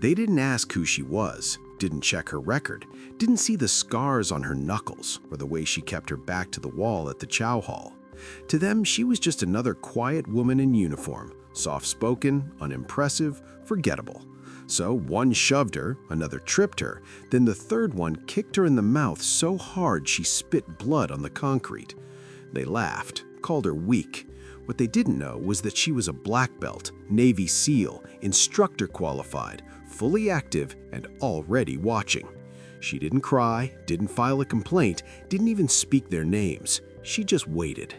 They didn't ask who she was, didn't check her record, didn't see the scars on her knuckles or the way she kept her back to the wall at the chow hall. To them, she was just another quiet woman in uniform, soft-spoken, unimpressive, forgettable. So one shoved her, another tripped her, then the third one kicked her in the mouth so hard she spit blood on the concrete. They laughed, called her weak. What they didn't know was that she was a black belt, Navy SEAL, instructor qualified, fully active, and already watching. She didn't cry, didn't file a complaint, didn't even speak their names. She just waited.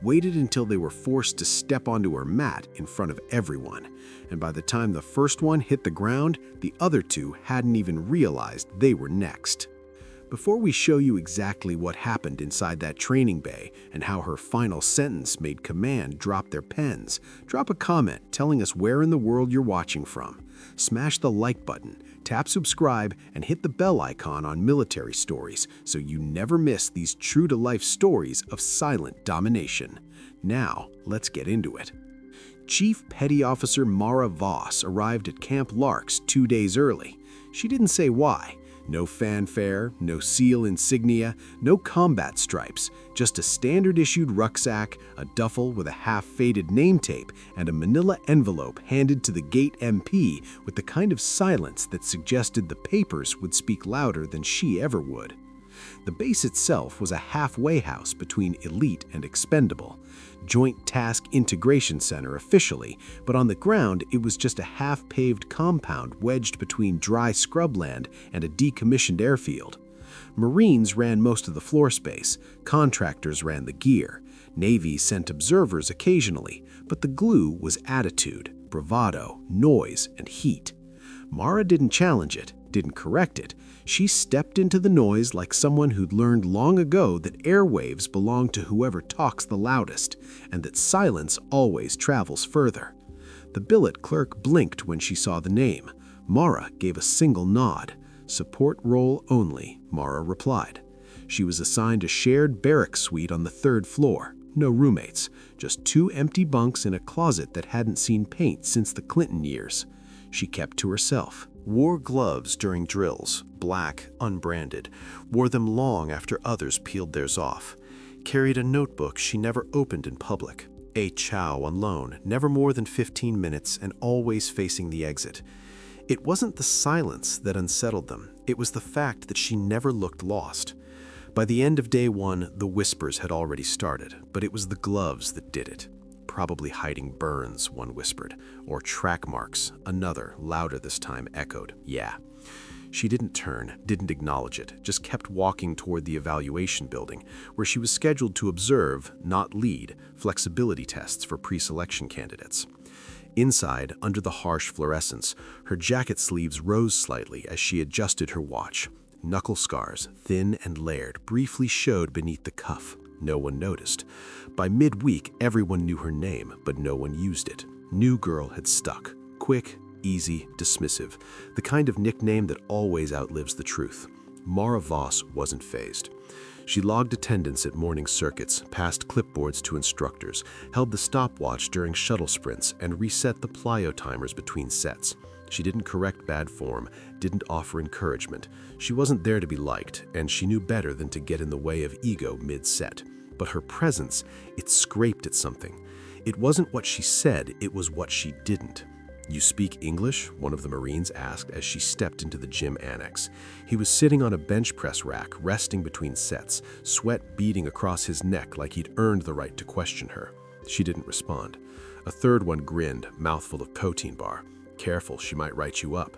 Waited until they were forced to step onto her mat in front of everyone. And by the time the first one hit the ground, the other two hadn't even realized they were next. Before we show you exactly what happened inside that training bay and how her final sentence made command drop their pens, drop a comment telling us where in the world you're watching from. Smash the like button, tap subscribe, and hit the bell icon on military stories so you never miss these true-to-life stories of silent domination. Now, let's get into it. Chief Petty Officer Mara Voss arrived at Camp Larks 2 days early. She didn't say why. No fanfare, no SEAL insignia, no combat stripes, just a standard-issued rucksack, a duffel with a half-faded name tape, and a manila envelope handed to the gate MP with the kind of silence that suggested the papers would speak louder than she ever would. The base itself was a halfway house between elite and expendable. Joint Task Integration Center officially, but on the ground it was just a half-paved compound wedged between dry scrubland and a decommissioned airfield. Marines ran most of the floor space, contractors ran the gear, Navy sent observers occasionally, but the glue was attitude, bravado, noise, and heat. Mara didn't challenge it, didn't correct it. She stepped into the noise like someone who'd learned long ago that airwaves belong to whoever talks the loudest, and that silence always travels further. The billet clerk blinked when she saw the name. Mara gave a single nod. Support role only, Mara replied. She was assigned a shared barracks suite on the 3rd floor. No roommates, just 2 empty bunks in a closet that hadn't seen paint since the Clinton years. She kept to herself. Wore gloves during drills, black, unbranded, wore them long after others peeled theirs off. Carried a notebook she never opened in public. Ate chow on loan, never more than 15 minutes and always facing the exit. It wasn't the silence that unsettled them, it was the fact that she never looked lost. By the end of day 1, the whispers had already started, but it was the gloves that did it. Probably hiding burns, one whispered, or track marks, another, louder this time, echoed, yeah. She didn't turn, didn't acknowledge it, just kept walking toward the evaluation building, where she was scheduled to observe, not lead, flexibility tests for pre-selection candidates. Inside, under the harsh fluorescence, her jacket sleeves rose slightly as she adjusted her watch. Knuckle scars, thin and layered, briefly showed beneath the cuff. No one noticed. By midweek, everyone knew her name, but no one used it. New girl had stuck. Quick, easy, dismissive. The kind of nickname that always outlives the truth. Mara Voss wasn't fazed. She logged attendance at morning circuits, passed clipboards to instructors, held the stopwatch during shuttle sprints, and reset the plyo timers between sets. She didn't correct bad form, didn't offer encouragement. She wasn't there to be liked, and she knew better than to get in the way of ego mid-set. But her presence, it scraped at something. It wasn't what she said, it was what she didn't. "You speak English?" one of the Marines asked as she stepped into the gym annex. He was sitting on a bench press rack, resting between sets, sweat beading across his neck like he'd earned the right to question her. She didn't respond. A third one grinned, mouthful of protein bar. Careful, she might write you up.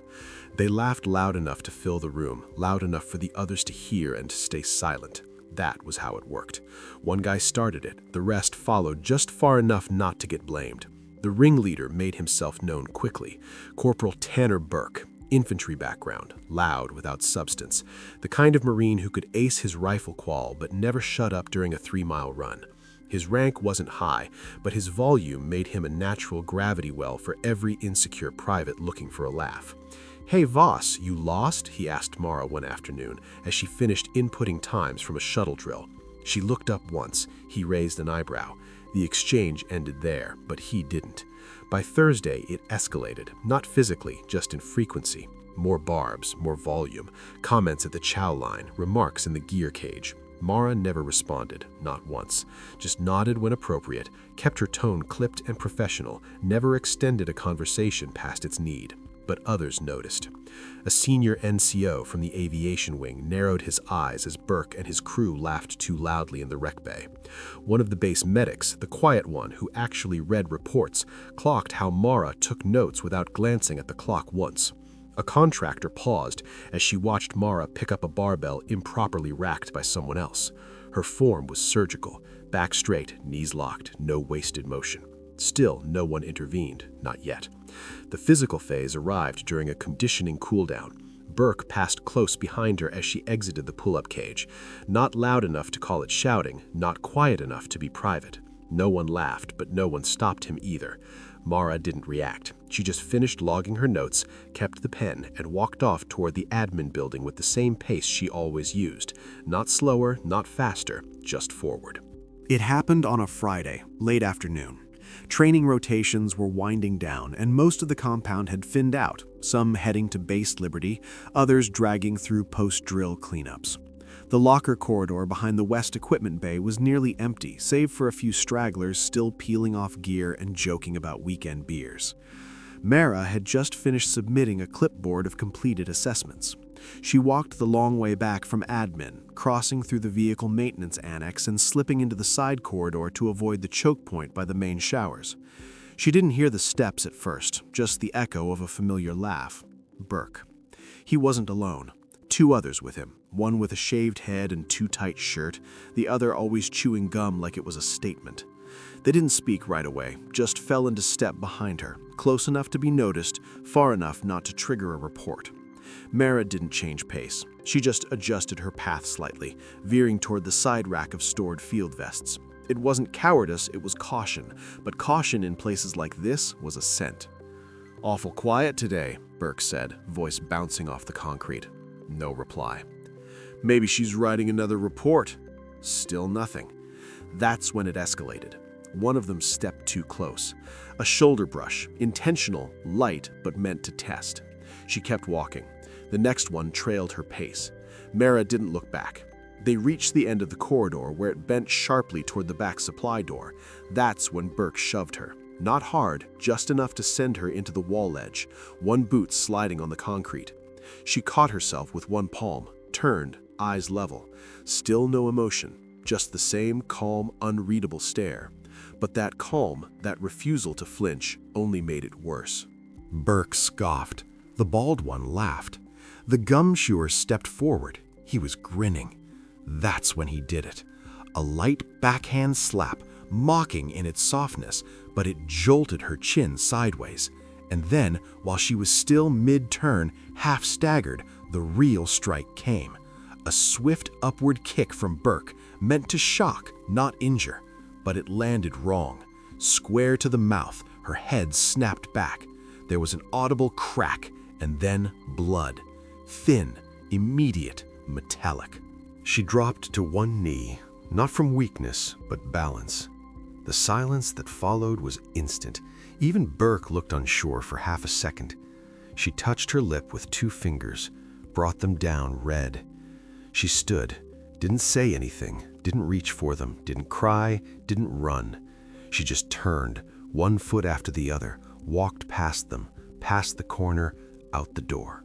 They laughed loud enough to fill the room, loud enough for the others to hear and to stay silent. That was how it worked. One guy started it, the rest followed just far enough not to get blamed. The ringleader made himself known quickly. Corporal Tanner Burke, infantry background, loud without substance. The kind of Marine who could ace his rifle qual but never shut up during a 3-mile run. His rank wasn't high, but his volume made him a natural gravity well for every insecure private looking for a laugh. "Hey Voss, you lost?" he asked Mara one afternoon as she finished inputting times from a shuttle drill. She looked up once. He raised an eyebrow. The exchange ended there, but he didn't. By Thursday, it escalated, not physically, just in frequency. More barbs, more volume, comments at the chow line, remarks in the gear cage. Mara never responded, not once. Just nodded when appropriate, kept her tone clipped and professional, never extended a conversation past its need. But others noticed. A senior NCO from the aviation wing narrowed his eyes as Burke and his crew laughed too loudly in the rec bay. One of the base medics, the quiet one who actually read reports, clocked how Mara took notes without glancing at the clock once. A contractor paused as she watched Mara pick up a barbell improperly racked by someone else. Her form was surgical, back straight, knees locked, no wasted motion. Still, no one intervened, not yet. The physical phase arrived during a conditioning cooldown. Burke passed close behind her as she exited the pull-up cage. Not loud enough to call it shouting, not quiet enough to be private. No one laughed, but no one stopped him either. Mara didn't react. She just finished logging her notes, kept the pen, and walked off toward the admin building with the same pace she always used. Not slower, not faster, just forward. It happened on a Friday, late afternoon. Training rotations were winding down, and most of the compound had thinned out, some heading to Base Liberty, others dragging through post-drill cleanups. The locker corridor behind the West Equipment Bay was nearly empty, save for a few stragglers still peeling off gear and joking about weekend beers. Mara had just finished submitting a clipboard of completed assessments. She walked the long way back from admin, crossing through the vehicle maintenance annex and slipping into the side corridor to avoid the choke point by the main showers. She didn't hear the steps at first, just the echo of a familiar laugh. Burke. He wasn't alone. Two others with him, one with a shaved head and too tight shirt, the other always chewing gum like it was a statement. They didn't speak right away, just fell into step behind her, close enough to be noticed, far enough not to trigger a report. Mara didn't change pace. She just adjusted her path slightly, veering toward the side rack of stored field vests. It wasn't cowardice, it was caution, but caution in places like this was a scent. "Awful quiet today," Burke said, voice bouncing off the concrete. No reply. "Maybe she's writing another report." Still nothing. That's when it escalated. One of them stepped too close. A shoulder brush, intentional, light, but meant to test. She kept walking. The next one trailed her pace. Mara didn't look back. They reached the end of the corridor where it bent sharply toward the back supply door. That's when Burke shoved her. Not hard, just enough to send her into the wall edge, one boot sliding on the concrete. She caught herself with one palm, turned, eyes level. Still no emotion, just the same calm, unreadable stare. But that calm, that refusal to flinch, only made it worse. Burke scoffed. The bald one laughed. The gum chewer stepped forward. He was grinning. That's when he did it. A light backhand slap, mocking in its softness, but it jolted her chin sideways. And then, while she was still mid-turn, half staggered, the real strike came. A swift upward kick from Burke, meant to shock, not injure. But it landed wrong. Square to the mouth, her head snapped back. There was an audible crack, and then blood. Thin, immediate, metallic. She dropped to one knee, not from weakness, but balance. The silence that followed was instant. Even Burke looked unsure for half a second. She touched her lip with two fingers, brought them down red. She stood, didn't say anything, didn't reach for them, didn't cry, didn't run. She just turned, one foot after the other, walked past them, past the corner, out the door.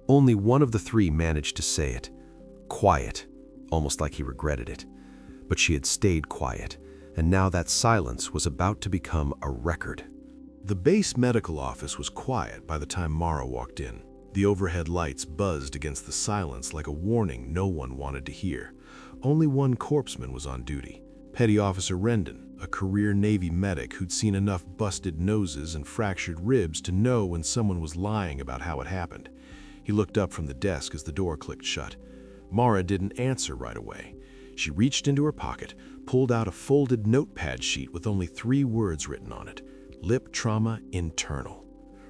Only one of the three managed to say it. Quiet, almost like he regretted it. But she had stayed quiet, and now that silence was about to become a record. The base medical office was quiet by the time Mara walked in. The overhead lights buzzed against the silence like a warning no one wanted to hear. Only one corpsman was on duty, Petty Officer Rendon, a career Navy medic who'd seen enough busted noses and fractured ribs to know when someone was lying about how it happened. He looked up from the desk as the door clicked shut. Mara didn't answer right away. She reached into her pocket, pulled out a folded notepad sheet with only 3 words written on it: lip trauma internal.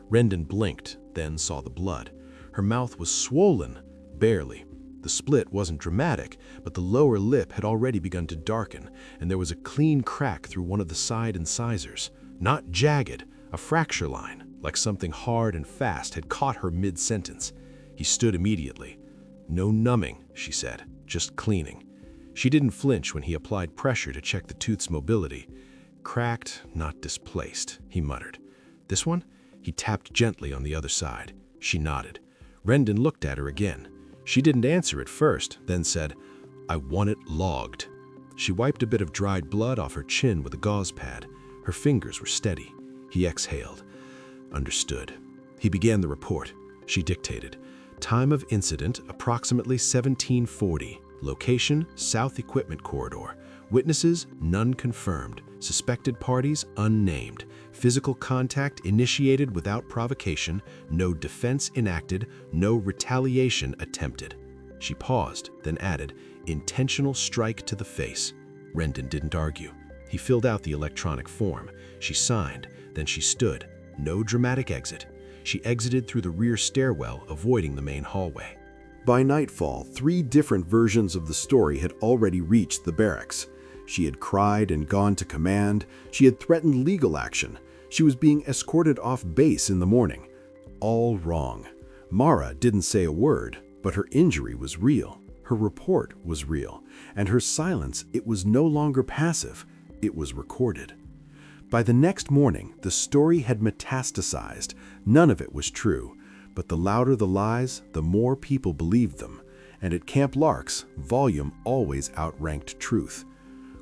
Rendon blinked, then saw the blood. Her mouth was swollen, barely. The split wasn't dramatic, but the lower lip had already begun to darken, and there was a clean crack through one of the side incisors. Not jagged, a fracture line, like something hard and fast had caught her mid-sentence. He stood immediately. "No numbing," she said, "just cleaning." She didn't flinch when he applied pressure to check the tooth's mobility. "Cracked, not displaced," he muttered. "This one?" He tapped gently on the other side. She nodded. Rendon looked at her again. She didn't answer at first, then said, "I want it logged." She wiped a bit of dried blood off her chin with a gauze pad. Her fingers were steady. He exhaled. "Understood." He began the report. She dictated. Time of incident, approximately 1740. Location, South Equipment Corridor. Witnesses, none confirmed. Suspected parties, unnamed. Physical contact initiated without provocation. No defense enacted. No retaliation attempted. She paused, then added, "Intentional strike to the face." Rendon didn't argue. He filled out the electronic form. She signed, then she stood. No dramatic exit. She exited through the rear stairwell, avoiding the main hallway. By nightfall, 3 different versions of the story had already reached the barracks. She had cried and gone to command. She had threatened legal action. She was being escorted off base in the morning. All wrong. Mara didn't say a word, but her injury was real. Her report was real. And her silence, it was no longer passive. It was recorded. By the next morning, the story had metastasized. None of it was true. But the louder the lies, the more people believed them. And at Camp Larks, volume always outranked truth.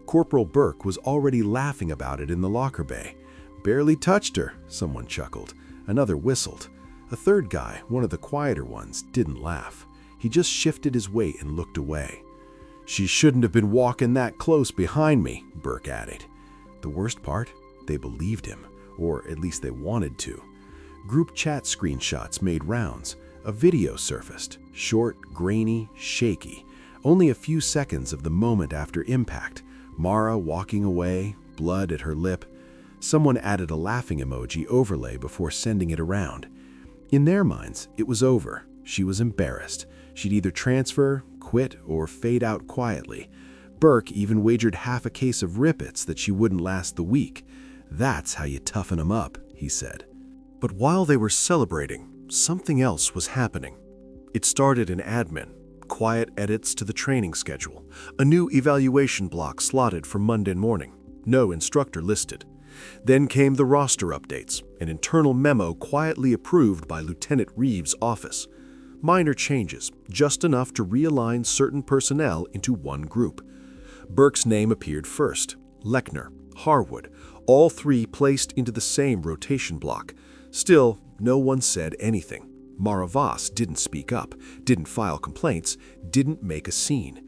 Corporal Burke was already laughing about it in the locker bay. "Barely touched her," someone chuckled. Another whistled. A third guy, one of the quieter ones, didn't laugh. He just shifted his weight and looked away. "She shouldn't have been walking that close behind me," Burke added. The worst part? They believed him, or at least they wanted to. Group chat screenshots made rounds. A video surfaced, short, grainy, shaky. Only a few seconds of the moment after impact. Mara walking away, blood at her lip. Someone added a laughing emoji overlay before sending it around. In their minds, it was over. She was embarrassed. She'd either transfer, quit, or fade out quietly. Burke even wagered half a case of Rippets that she wouldn't last the week. "That's how you toughen 'em up," he said. But while they were celebrating, something else was happening. It started in admin, quiet edits to the training schedule, a new evaluation block slotted for Monday morning, no instructor listed. Then came the roster updates, an internal memo quietly approved by Lieutenant Reeves' office. Minor changes, just enough to realign certain personnel into one group. Burke's name appeared first, Lechner, Harwood, all 3 placed into the same rotation block. Still, no one said anything. Mara Voss didn't speak up, didn't file complaints, didn't make a scene.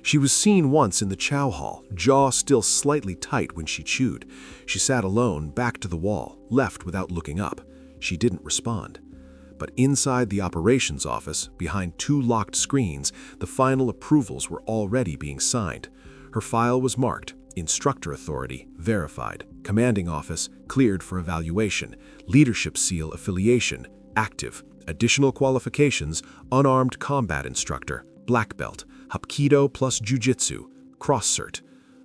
She was seen once in the chow hall, jaw still slightly tight when she chewed. She sat alone, back to the wall, left without looking up. She didn't respond. But inside the operations office, behind 2 locked screens, the final approvals were already being signed. Her file was marked, Instructor Authority, verified, Commanding Office, cleared for evaluation, Leadership Seal affiliation, active, additional qualifications, Unarmed Combat Instructor, Black Belt, Hapkido plus Jiu-Jitsu, Cross Cert.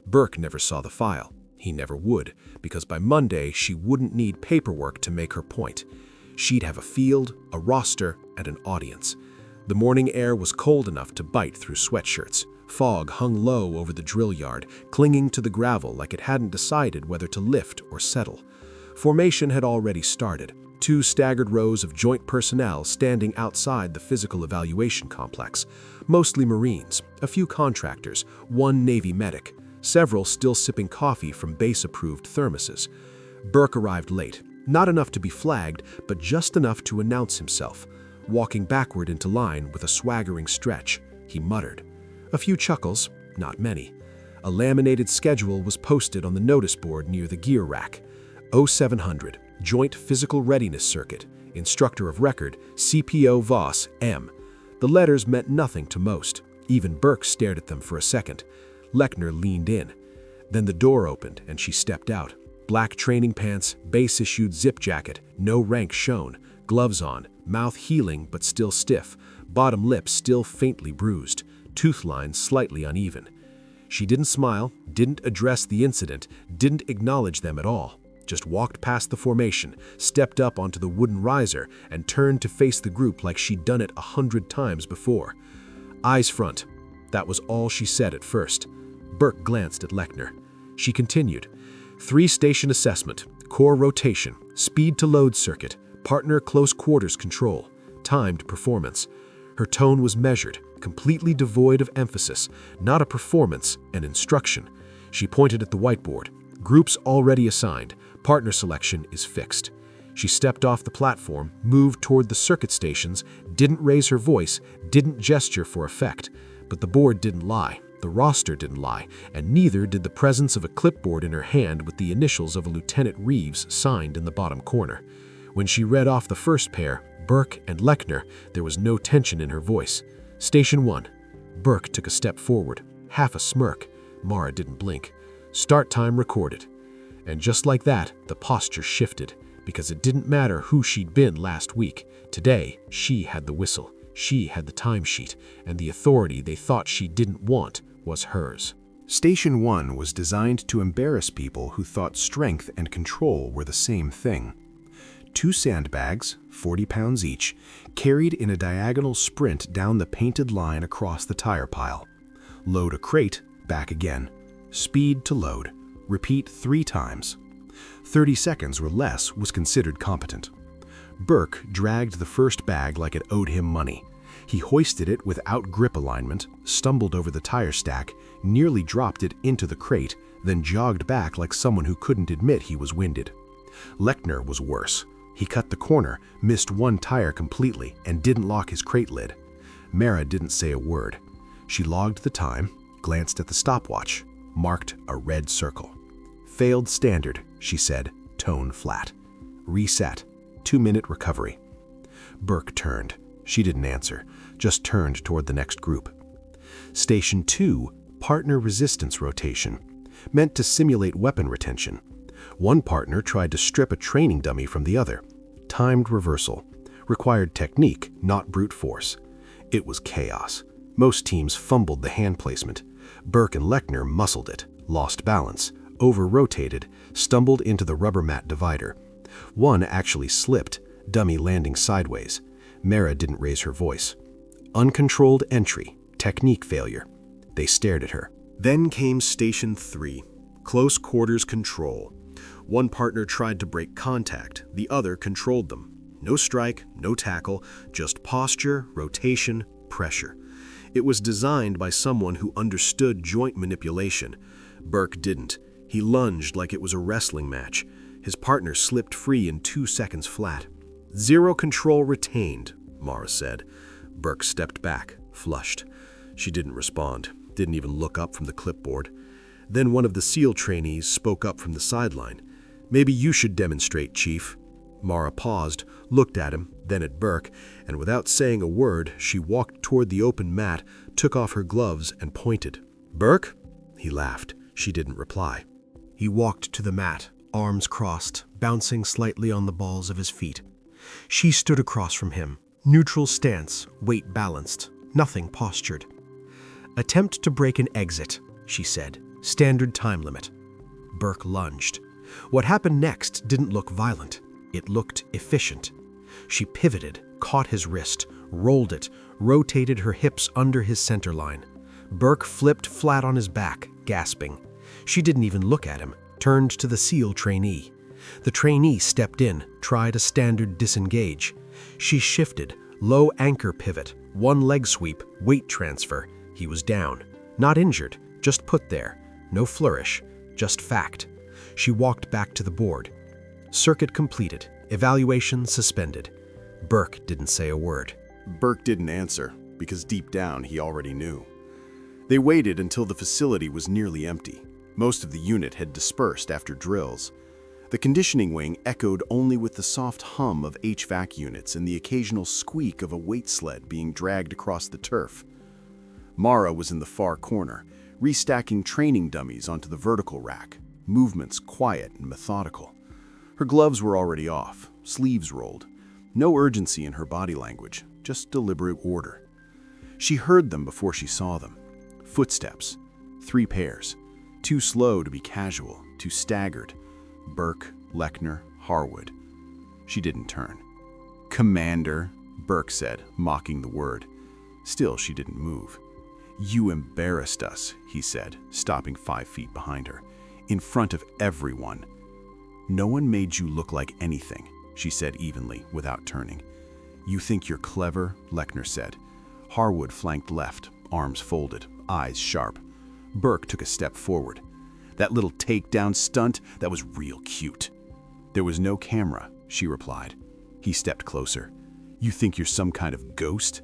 Burke never saw the file. He never would, because by Monday she wouldn't need paperwork to make her point. She'd have a field, a roster, and an audience. The morning air was cold enough to bite through sweatshirts. Fog hung low over the drill yard, clinging to the gravel like it hadn't decided whether to lift or settle. Formation had already started. 2 staggered rows of joint personnel standing outside the physical evaluation complex. Mostly Marines, a few contractors, 1 Navy medic, several still sipping coffee from base-approved thermoses. Burke arrived late, not enough to be flagged, but just enough to announce himself. Walking backward into line with a swaggering stretch, he muttered. A few chuckles, not many. A laminated schedule was posted on the notice board near the gear rack. 0700, Joint Physical Readiness Circuit, Instructor of Record, CPO Voss, M. The letters meant nothing to most. Even Burke stared at them for a second. Lechner leaned in. Then the door opened and she stepped out. Black training pants, base-issued zip jacket, no rank shown, gloves on, mouth healing but still stiff, bottom lip still faintly bruised, tooth lines slightly uneven. She didn't smile, didn't address the incident, didn't acknowledge them at all. Just walked past the formation, stepped up onto the wooden riser, and turned to face the group like she'd done it 100 times before. Eyes front. That was all she said at first. Burke glanced at Lechner. She continued. 3-station assessment, core rotation, speed to load circuit, partner close quarters control, timed performance. Her tone was measured, completely devoid of emphasis, not a performance, an instruction. She pointed at the whiteboard. Groups already assigned. Partner selection is fixed. She stepped off the platform, moved toward the circuit stations, didn't raise her voice, didn't gesture for effect. But the board didn't lie, the roster didn't lie, and neither did the presence of a clipboard in her hand with the initials of a Lieutenant Reeves signed in the bottom corner. When she read off the first pair, Burke and Lechner, there was no tension in her voice. Station 1. Burke took a step forward, half a smirk. Mara didn't blink. Start time recorded. And just like that, the posture shifted, because it didn't matter who she'd been last week. Today, she had the whistle, she had the timesheet, and the authority they thought she didn't want was hers. Station 1 was designed to embarrass people who thought strength and control were the same thing. 2 sandbags, 40 pounds each, carried in a diagonal sprint down the painted line across the tire pile. Load a crate, back again. Speed to load. Repeat 3 times. 30 seconds or less was considered competent. Burke dragged the first bag like it owed him money. He hoisted it without grip alignment, stumbled over the tire stack, nearly dropped it into the crate, then jogged back like someone who couldn't admit he was winded. Lechner was worse. He cut the corner, missed 1 tire completely, and didn't lock his crate lid. Mara didn't say a word. She logged the time, glanced at the stopwatch, marked a red circle. Failed standard, she said, tone flat. Reset. 2-minute recovery. Burke turned. She didn't answer, just turned toward the next group. Station 2, partner resistance rotation, meant to simulate weapon retention. One partner tried to strip a training dummy from the other. Timed reversal. Required technique, not brute force. It was chaos. Most teams fumbled the hand placement. Burke and Lechner muscled it, lost balance, over-rotated, stumbled into the rubber mat divider. One actually slipped, dummy landing sideways. Mara didn't raise her voice. Uncontrolled entry, technique failure. They stared at her. Then came Station 3, close quarters control. One partner tried to break contact, the other controlled them. No strike, no tackle, just posture, rotation, pressure. It was designed by someone who understood joint manipulation. Burke didn't. He lunged like it was a wrestling match. His partner slipped free in 2 seconds flat. Zero control retained, Mara said. Burke stepped back, flushed. She didn't respond, didn't even look up from the clipboard. Then one of the SEAL trainees spoke up from the sideline. Maybe you should demonstrate, Chief. Mara paused, looked at him, then at Burke, and without saying a word, she walked toward the open mat, took off her gloves, and pointed. Burke? He laughed. She didn't reply. He walked to the mat, arms crossed, bouncing slightly on the balls of his feet. She stood across from him, neutral stance, weight balanced, nothing postured. Attempt to break an exit, she said. Standard time limit. Burke lunged. What happened next didn't look violent. It looked efficient. She pivoted, caught his wrist, rolled it, rotated her hips under his center line. Burke flipped flat on his back, gasping. She didn't even look at him, turned to the SEAL trainee. The trainee stepped in, tried a standard disengage. She shifted, low anchor pivot, 1 leg sweep, weight transfer. He was down. Not injured, just put there. No flourish, just fact. She walked back to the board. Circuit completed. Evaluation suspended. Burke didn't say a word. Burke didn't answer, because deep down he already knew. They waited until the facility was nearly empty. Most of the unit had dispersed after drills. The conditioning wing echoed only with the soft hum of HVAC units and the occasional squeak of a weight sled being dragged across the turf. Mara was in the far corner, restacking training dummies onto the vertical rack, movements quiet and methodical. Her gloves were already off, sleeves rolled. No urgency in her body language, just deliberate order. She heard them before she saw them. Footsteps. 3 pairs. Too slow to be casual, too staggered. Burke, Lechner, Harwood. She didn't turn. "Commander," Burke said, mocking the word. Still, she didn't move. "You embarrassed us," he said, stopping 5 feet behind her. "In front of everyone." "No one made you look like anything," she said evenly, without turning. "You think you're clever," Lechner said. Harwood flanked left, arms folded, eyes sharp. Burke took a step forward. "That little takedown stunt, that was real cute." "There was no camera," she replied. He stepped closer. "You think you're some kind of ghost?"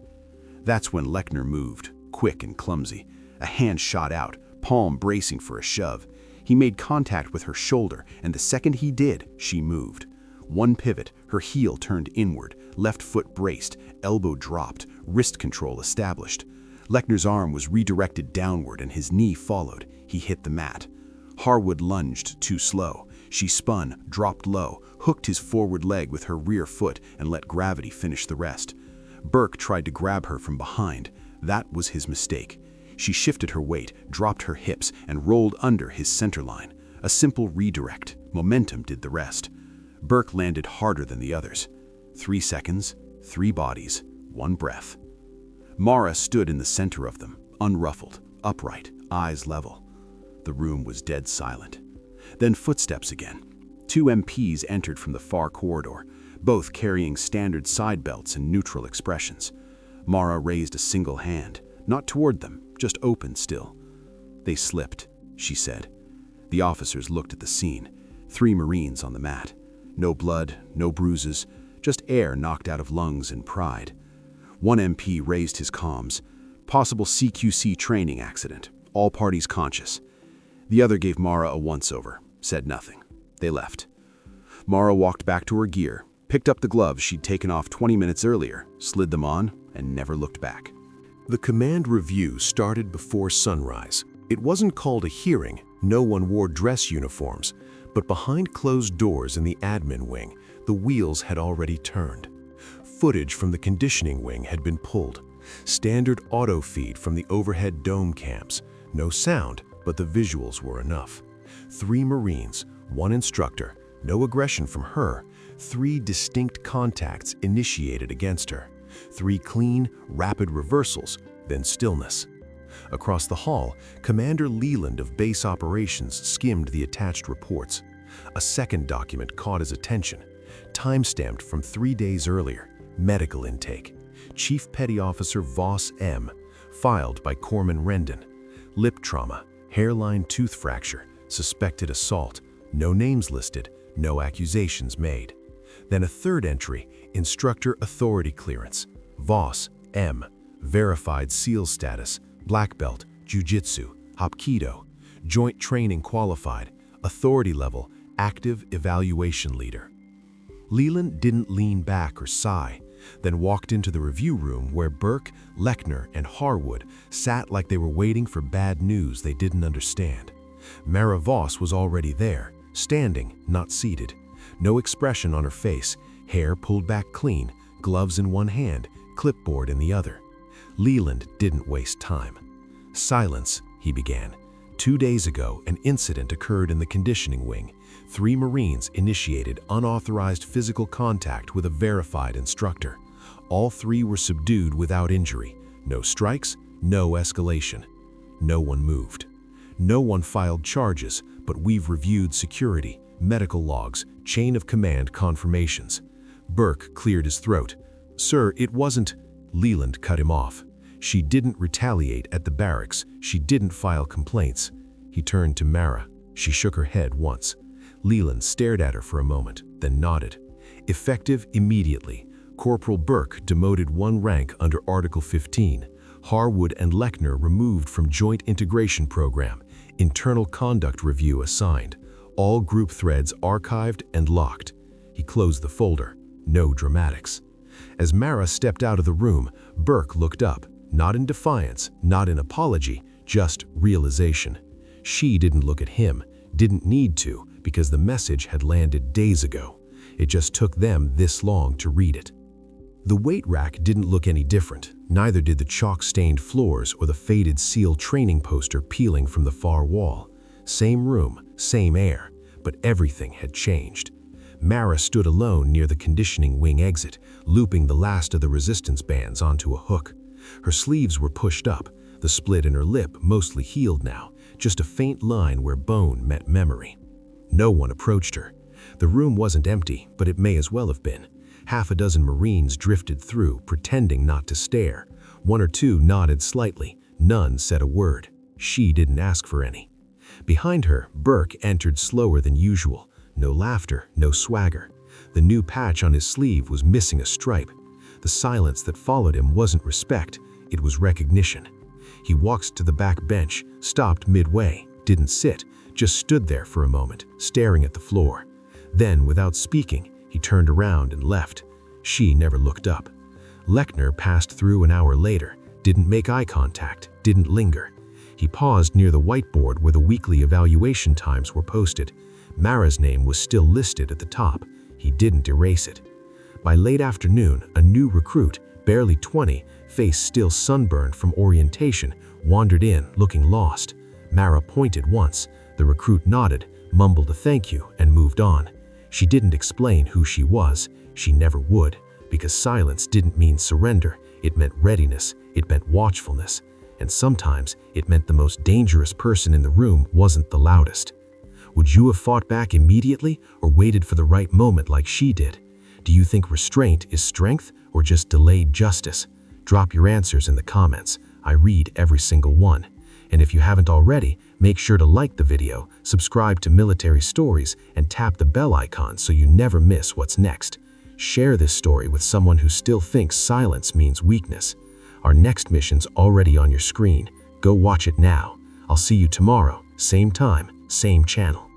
That's when Lechner moved, quick and clumsy. A hand shot out, palm bracing for a shove. He made contact with her shoulder, and the second he did, she moved. One pivot, her heel turned inward, left foot braced, elbow dropped, wrist control established. Lechner's arm was redirected downward and his knee followed. He hit the mat. Harwood lunged, too slow. She spun, dropped low, hooked his forward leg with her rear foot and let gravity finish the rest. Burke tried to grab her from behind. That was his mistake. She shifted her weight, dropped her hips, and rolled under his center line. A simple redirect. Momentum did the rest. Burke landed harder than the others. 3 seconds, 3 bodies, 1 breath. Mara stood in the center of them, unruffled, upright, eyes level. The room was dead silent. Then footsteps again. 2 MPs entered from the far corridor, both carrying standard side belts and neutral expressions. Mara raised a single hand, not toward them, just open still. "They slipped," she said. The officers looked at the scene. 3 Marines on the mat. No blood, no bruises, just air knocked out of lungs and pride. One MP raised his comms. "Possible CQC training accident. All parties conscious." The other gave Mara a once-over, said nothing. They left. Mara walked back to her gear, picked up the gloves she'd taken off 20 minutes earlier, slid them on, and never looked back. The command review started before sunrise. It wasn't called a hearing, no one wore dress uniforms, but behind closed doors in the admin wing, the wheels had already turned. Footage from the conditioning wing had been pulled. Standard auto feed from the overhead dome camps. No sound, but the visuals were enough. 3 Marines, 1 instructor, no aggression from her. 3 distinct contacts initiated against her. 3 clean, rapid reversals, then stillness. Across the hall, Commander Leland of Base Operations skimmed the attached reports. A second document caught his attention, time-stamped from 3 days earlier, medical intake. Chief Petty Officer Voss M., filed by Corpsman Rendon. Lip trauma, hairline tooth fracture, suspected assault, no names listed, no accusations made. Then a third entry, instructor authority clearance. Voss M., verified SEAL status, black belt, jiu-jitsu, hapkido, joint training qualified, authority level, active evaluation leader. Leland didn't lean back or sigh, then walked into the review room where Burke, Lechner, and Harwood sat like they were waiting for bad news they didn't understand. Mara Voss was already there, standing, not seated. No expression on her face, hair pulled back clean, gloves in one hand, clipboard in the other. Leland didn't waste time. "Silence," he began. 2 days ago, an incident occurred in the conditioning wing. 3 Marines initiated unauthorized physical contact with a verified instructor. All 3 were subdued without injury. No strikes, no escalation. No one moved. No one filed charges, but we've reviewed security, medical logs, chain of command confirmations. Burke cleared his throat. "Sir, it wasn't—" Leland cut him off. "She didn't retaliate at the barracks. She didn't file complaints." He turned to Mara. She shook her head once. Leland stared at her for a moment, then nodded. "Effective immediately. Corporal Burke demoted 1 rank under Article 15. Harwood and Lechner removed from Joint Integration Program. Internal Conduct Review assigned. All group threads archived and locked." He closed the folder. No dramatics. As Mara stepped out of the room, Burke looked up, not in defiance, not in apology, just realization. She didn't look at him, didn't need to, because the message had landed days ago. It just took them this long to read it. The weight rack didn't look any different. Neither did the chalk-stained floors or the faded SEAL training poster peeling from the far wall. Same room, same air, but everything had changed. Mara stood alone near the conditioning wing exit, looping the last of the resistance bands onto a hook. Her sleeves were pushed up, the split in her lip mostly healed now, just a faint line where bone met memory. No one approached her. The room wasn't empty, but it may as well have been. Half a dozen Marines drifted through, pretending not to stare. One or two nodded slightly. None said a word. She didn't ask for any. Behind her, Burke entered slower than usual. No laughter, no swagger. The new patch on his sleeve was missing a stripe. The silence that followed him wasn't respect, it was recognition. He walked to the back bench, stopped midway, didn't sit, just stood there for a moment, staring at the floor. Then, without speaking, he turned around and left. She never looked up. Lechner passed through an hour later, didn't make eye contact, didn't linger. He paused near the whiteboard where the weekly evaluation times were posted. Mara's name was still listed at the top. He didn't erase it. By late afternoon, a new recruit, barely 20, face still sunburned from orientation, wandered in, looking lost. Mara pointed once. The recruit nodded, mumbled a thank you, and moved on. She didn't explain who she was. She never would, because silence didn't mean surrender. It meant readiness. It meant watchfulness. And sometimes it meant the most dangerous person in the room wasn't the loudest. Would you have fought back immediately or waited for the right moment like she did? Do you think restraint is strength or just delayed justice? Drop your answers in the comments. I read every single one. And if you haven't already, make sure to like the video, subscribe to Military Stories, and tap the bell icon so you never miss what's next. Share this story with someone who still thinks silence means weakness. Our next mission's already on your screen. Go watch it now. I'll see you tomorrow, same time, same channel.